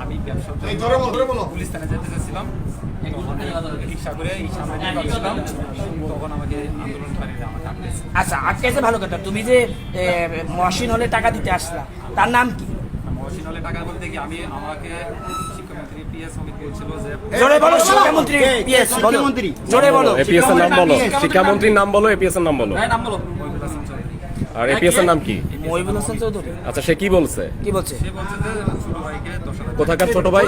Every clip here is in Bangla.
আমি ব্যবসা পুলিশ থানায় যেতে চাইছিলাম, রিক্সা করে এই সামনে দিয়ে যাচ্ছিলাম, তখন আমাকে আন্দোলনকারীরা আমাকে আটকেছে। আচ্ছা, আটকেছে ভালো কথা। তুমি যে মহসিন হলে টাকা দিতে আসলা, তার নাম কি? মহসিন হলে টাকা বলতে কি আমাকে শিক্ষামন্ত্রী পিএস অমিত বলছিল যে জোরে বলো শিক্ষামন্ত্রী পিএস বলো, জোরে বলো এপিএস এর নাম বলো, শিক্ষামন্ত্রীর নাম বলো, এপিএস এর নাম বলো। নাম বলো। আর এপিএস এর নাম কি? মহিবুল হাসান চৌধুরী। আচ্ছা, সে কি বলছে? কি বলছে? সে বলছে যে ছোট ভাইকে 10,000 কোথাকার ছোট ভাই?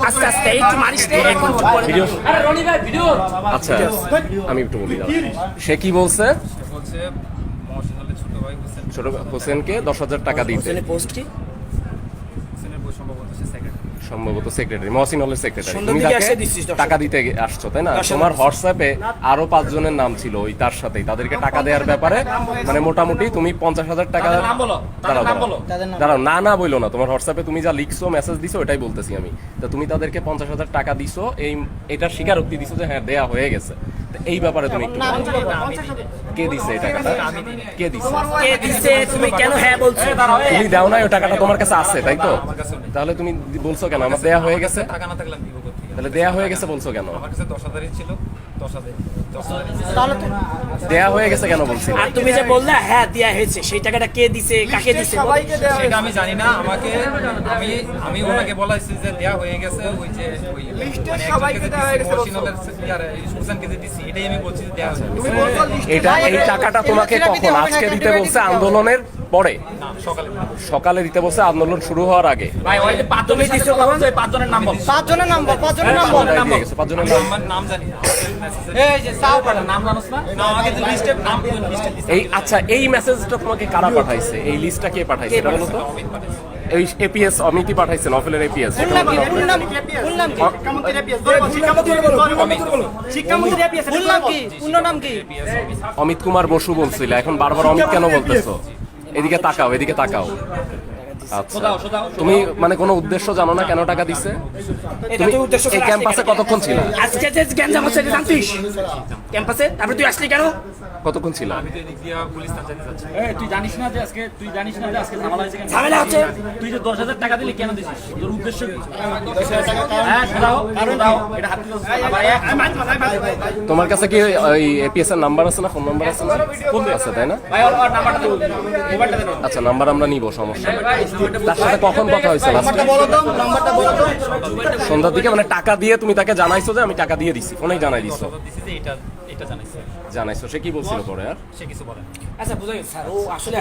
আস্তে আস্তে একটু মারিস রে, এখন ভিডিও। আরে রনি ভাই ভিডিও। আচ্ছা, আমি একটু বলি দাঁড়াও। সে কি বলছে? সে বলছে মহসিন হলে ছোট ভাই ছোট হোসেনকে 10,000 টাকা দিতে। হোসেনের পোস্ট কি? হোসেনের বই সম্ভবত সে সেক্রেটারি। সম্ভবত সেক্রেটারি, মহসিন হলের সেক্রেটারি। সন্ধ্যার তুমি দিকে তাকে এসে দিচ্ছিস 10,000 টাকা দিতে আসছো, তাই না? তোমার হোয়াটসঅ্যাপে আরো 5 জনের নাম ছিল ওই তার সাথেই, তাদেরকে টাকা দেওয়ার ব্যাপারে মানে মোটামুটি তুমি 50,000 টাকা। নাম বলো, তাদের নাম বলো। দাঁড়াও, না না বললো না, তোমার হোয়াটসঅ্যাপে তুমি যা লিখছো, মেসেজ দিছো, ওটাই বলতেছি আমি। তো তুমি তাদেরকে 50,000 টাকা দিছো, এটার স্বীকারোক্তি দিছো যে হ্যাঁ দেয়া হয়ে গেছে। তো এই ব্যাপারে তুমি একটু বলো। কে দিছে এই টাকাটা? কে দিছে? কে দিছে? তুমি কেন হ্যাঁ বলছো? তুমি দাও না, ওই টাকাটা তোমার কাছে আছে, তাই তো? তাহলে তুমি বলছো কেন আমার দেয়া হয়ে গেছে? টাকা না থাকলে আমি দিব কোথা থেকে? তাহলে দেয়া হয়ে গেছে বলছো কেন? আমার কাছে 10,000 ছিল, 10,000 তাহলে তো দেয়া হয়ে গেছে কেন বলছি? আর তুমি যে বললা হ্যাঁ দেয়া হয়েছে, সেই টাকাটা কে দিছে, কাকে দিছে? সেটা আমি জানি না। আমাকে আমি ওনাকে বলাইছি যে দেয়া হয়ে গেছে, ওই যে ওই মানে সবাইকে দেয়া হয়ে গেছে মহসিনুলের ইয়ার হোসেনকে যে দিছি, এটাই আমি বলছি যে দেয়া হয়ে গেছে। এটা এই টাকাটা তোমাকে কখন আজকে দিতে বলছে? আন্দোলনের পরে না, সকালে সকালে দিতে বলছে, আন্দোলন শুরু হওয়ার আগে। ভাই ওই যে তুমি দিছো কখন? ওই 5 জনের নাম বল। 5 জনের নাম বল, 5 জনের নাম বল। কোথায় দিয়ে গেছে? 5 জনের নাম। আমার নাম জানি না। এই যে সাও পাড়া নাম জানোস না? না, আমাকে যে লিস্টে নাম লিস্টে দিছে। এই আচ্ছা, এই মেসেজটা তোমাকে কারা পাঠাইছে? এই লিস্টটা কে পাঠাইছে এটা বলো তো? অমিত পাঠাইছে। এই এপিএস অমিতই পাঠাইছে, নফলের এপিএস। শিক্ষামন্ত্রী এপিএস ফুল নাম কি? পূর্ণ নাম কি? অমিত কুমার বসু বলছিল, এখন বারবার অমিত কেন বলতেছো? এদিকে তাকাও, এদিকে তাকাও। আচ্ছা, তুমি মানে কোনো উদ্দেশ্য জানো না কেন টাকা দিছে? তুমি এই ক্যাম্পাসে কতক্ষণ ছিল? আজকে যে গ্যাঞ্জাম হচ্ছে এটা জানতিস ক্যাম্পাসে? তারপরে তুই আসলি কেন? কতক্ষণ ছিল? আমি তো এদিক দিয়ে পুলিশ থানা যেতে যাচ্ছি। তুই জানিস না যে আজকে ঝামেলা হয়েছে কেন? ঝামেলা হচ্ছে? তুই যে 10,000 টাকা দিলি কেন দিছিস? তোর উদ্দেশ্য কি? হ্যাঁ শোনাও, এটা হাত তোমার কাছে কি ওই এপিএস এর নাম্বার আছে না, ফোন নাম্বার আছে না? আছে, তাই না? ভাই ওর নাম্বারটা দাও, মোবাইলটা দাও। আচ্ছা, নাম্বার আমরা নিব, সমস্যা নেই। তার সাথে কখন কথা হয়েছে? নাম্বারটা বলো তো, নাম্বারটা বলো তো। সন্ধ্যার দিকে, মানে টাকা দিয়ে তুমি তাকে জানাইছো যে আমি টাকা দিয়ে দিছি, ফোনেই জানাই দিছো? দিছি যে এটা জানাইছে। জানাইছো। সে কি বলছিল পরে আর? সে কিছু বলে না। আচ্ছা বুঝা গেছে স্যার, ও আসলে